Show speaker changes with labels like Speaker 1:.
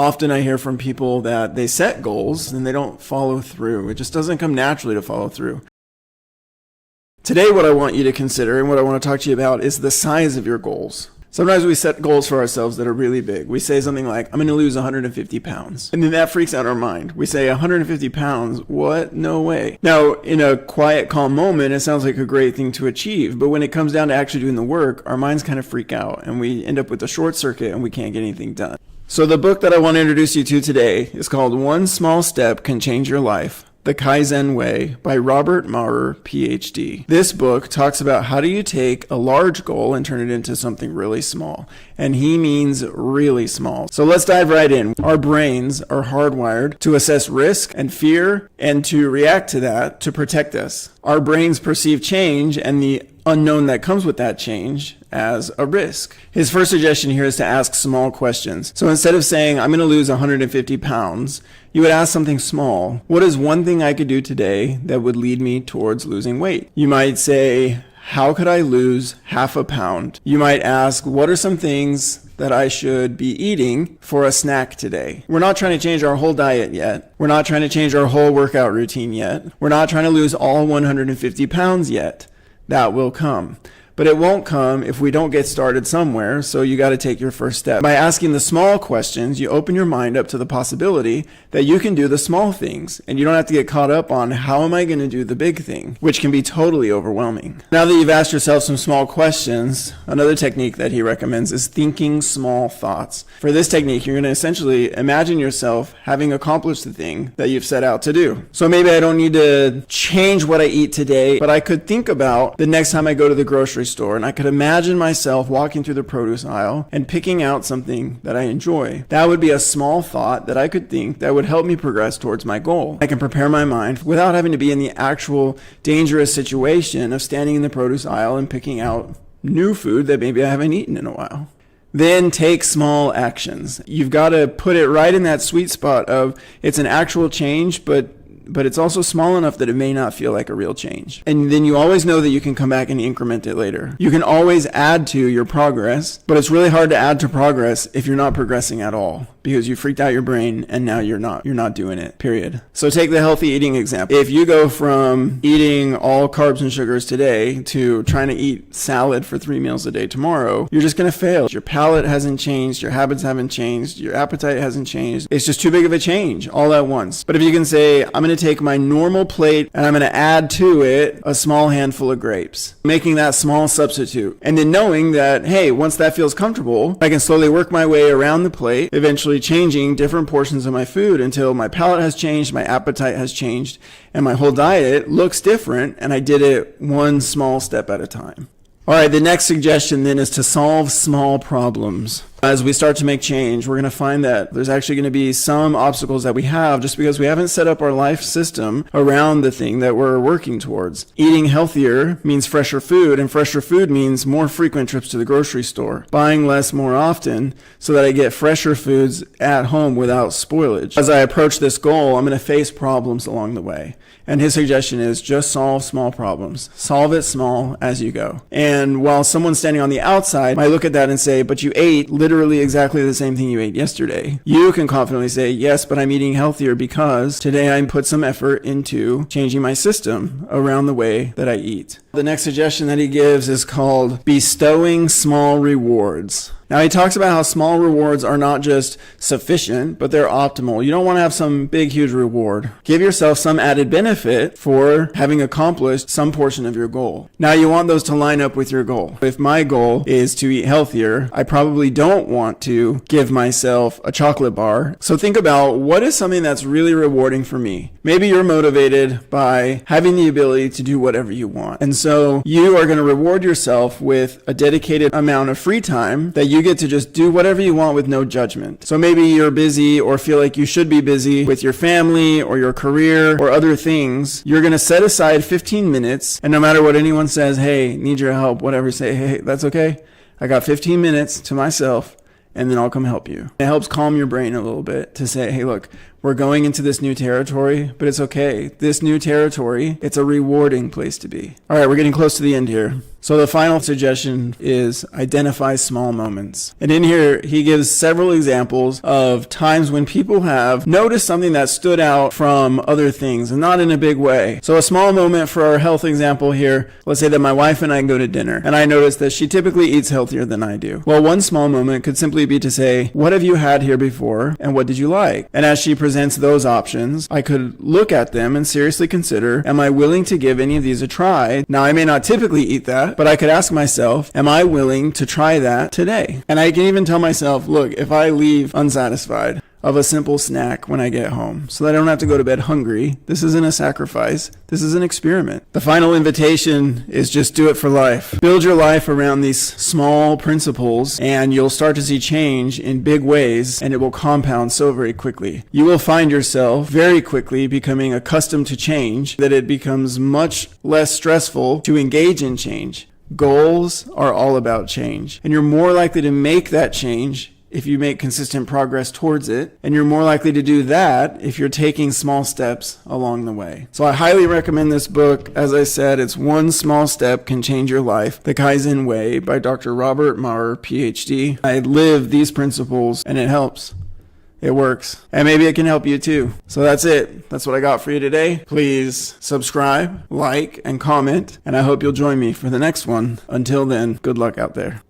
Speaker 1: Often I hear from people that they set goals and they don't follow through. It just doesn't come naturally to follow through. Today, what I want you to consider and what I want to talk to you about is the size of your goals. Sometimes we set goals for ourselves that are really big. We say something like, I'm going to lose 150 pounds. And then that freaks out our mind. We say 150 pounds? What? No way. Now, in a quiet, calm moment, it sounds like a great thing to achieve. But when it comes down to actually doing the work, our minds kind of freak out and we end up with a short circuit and we can't get anything done. So the book that I want to introduce you to today is called One Small Step Can Change Your Life: The Kaizen Way by Robert Maurer, Ph.D. This book talks about how do you take a large goal and turn it into something really small. And he means really small. So let's dive right in. Our brains are hardwired to assess risk and fear and to react to that to protect us. Our brains perceive change and the unknown that comes with that change as a risk. His first suggestion here is to ask small questions. So instead of saying, I'm going to lose 150 pounds, you would ask something small. What is one thing I could do today that would lead me towards losing weight? You might say, how could I lose half a pound? You might ask, what are some things that I should be eating for a snack today? We're not trying to change our whole diet yet. We're not trying to change our whole workout routine yet. We're not trying to lose all 150 pounds yet. That will come. But it won't come if we don't get started somewhere, so you got to take your first step. By asking the small questions, you open your mind up to the possibility that you can do the small things, and you don't have to get caught up on how am I going to do the big thing, which can be totally overwhelming. Now that you've asked yourself some small questions, another technique that he recommends is thinking small thoughts. For this technique, you're going to essentially imagine yourself having accomplished the thing that you've set out to do. So maybe I don't need to change what I eat today, but I could think about the next time I go to the grocery store, and I could imagine myself walking through the produce aisle and picking out something that I enjoy. That would be a small thought that I could think that would help me progress towards my goal. I can prepare my mind without having to be in the actual dangerous situation of standing in the produce aisle and picking out new food that maybe I haven't eaten in a while. Then take small actions. You've got to put it right in that sweet spot of it's an actual change, but it's also small enough that it may not feel like a real change. And then you always know that you can come back and increment it later. You can always add to your progress, but it's really hard to add to progress if you're not progressing at all, because you freaked out your brain and now you're not doing it, period. So take the healthy eating example. If you go from eating all carbs and sugars today to trying to eat salad for 3 meals a day tomorrow, you're just going to fail. Your palate hasn't changed, your habits haven't changed, your appetite hasn't changed. It's just too big of a change all at once. But if you can say, I'm going to take my normal plate and I'm going to add to it a small handful of grapes, making that small substitute. And then knowing that, hey, once that feels comfortable, I can slowly work my way around the plate, eventually changing different portions of my food until my palate has changed, my appetite has changed, and my whole diet looks different, and I did it one small step at a time. All right, the next suggestion then is to solve small problems. As we start to make change, we're going to find that there's actually going to be some obstacles that we have just because we haven't set up our life system around the thing that we're working towards. Eating healthier means fresher food, and fresher food means more frequent trips to the grocery store. Buying less more often so that I get fresher foods at home without spoilage. As I approach this goal, I'm going to face problems along the way. And his suggestion is just solve small problems. Solve it small as you go. And while someone standing on the outside might look at that and say, but you ate literally exactly the same thing you ate yesterday, you can confidently say, yes, but I'm eating healthier because today I put some effort into changing my system around the way that I eat. The next suggestion that he gives is called bestowing small rewards. Now, he talks about how small rewards are not just sufficient, but they're optimal. You don't want to have some big, huge reward. Give yourself some added benefit for having accomplished some portion of your goal. Now, you want those to line up with your goal. If my goal is to eat healthier, I probably don't want to give myself a chocolate bar. So think about what is something that's really rewarding for me. Maybe you're motivated by having the ability to do whatever you want. And so you are going to reward yourself with a dedicated amount of free time that you get to just do whatever you want with no judgment. So maybe you're busy or feel like you should be busy with your family or your career or other things. You're going to set aside 15 minutes, and no matter what anyone says, hey, need your help, whatever, say, hey, that's okay. I got 15 minutes to myself, and then I'll come help you. It helps calm your brain a little bit to say, hey, look, We're going into this new territory, but it's okay. This new territory, it's a rewarding place to be. All right, we're getting close to the end here. So the final suggestion is identify small moments. And in here, he gives several examples of times when people have noticed something that stood out from other things, and not in a big way. So a small moment for our health example here, let's say that my wife and I go to dinner, and I notice that she typically eats healthier than I do. Well, one small moment could simply be to say, what have you had here before, and what did you like? And as she presents those options, I could look at them and seriously consider, am I willing to give any of these a try? Now, I may not typically eat that, but I could ask myself, am I willing to try that today? And I can even tell myself, look, if I leave unsatisfied of a simple snack when I get home, so that I don't have to go to bed hungry, this isn't a sacrifice, this is an experiment. The final invitation is just do it for life. Build your life around these small principles, and you'll start to see change in big ways, and it will compound so very quickly. You will find yourself very quickly becoming accustomed to change, that it becomes much less stressful to engage in change. Goals are all about change, and you're more likely to make that change if you make consistent progress towards it, and you're more likely to do that if you're taking small steps along the way. So I highly recommend this book. As I said, it's One Small Step Can Change Your Life, The Kaizen Way by Dr. Robert Maurer, Ph.D. I live these principles, and it helps. It works. And maybe it can help you too. So that's it. That's what I got for you today. Please subscribe, like, and comment, and I hope you'll join me for the next one. Until then, good luck out there.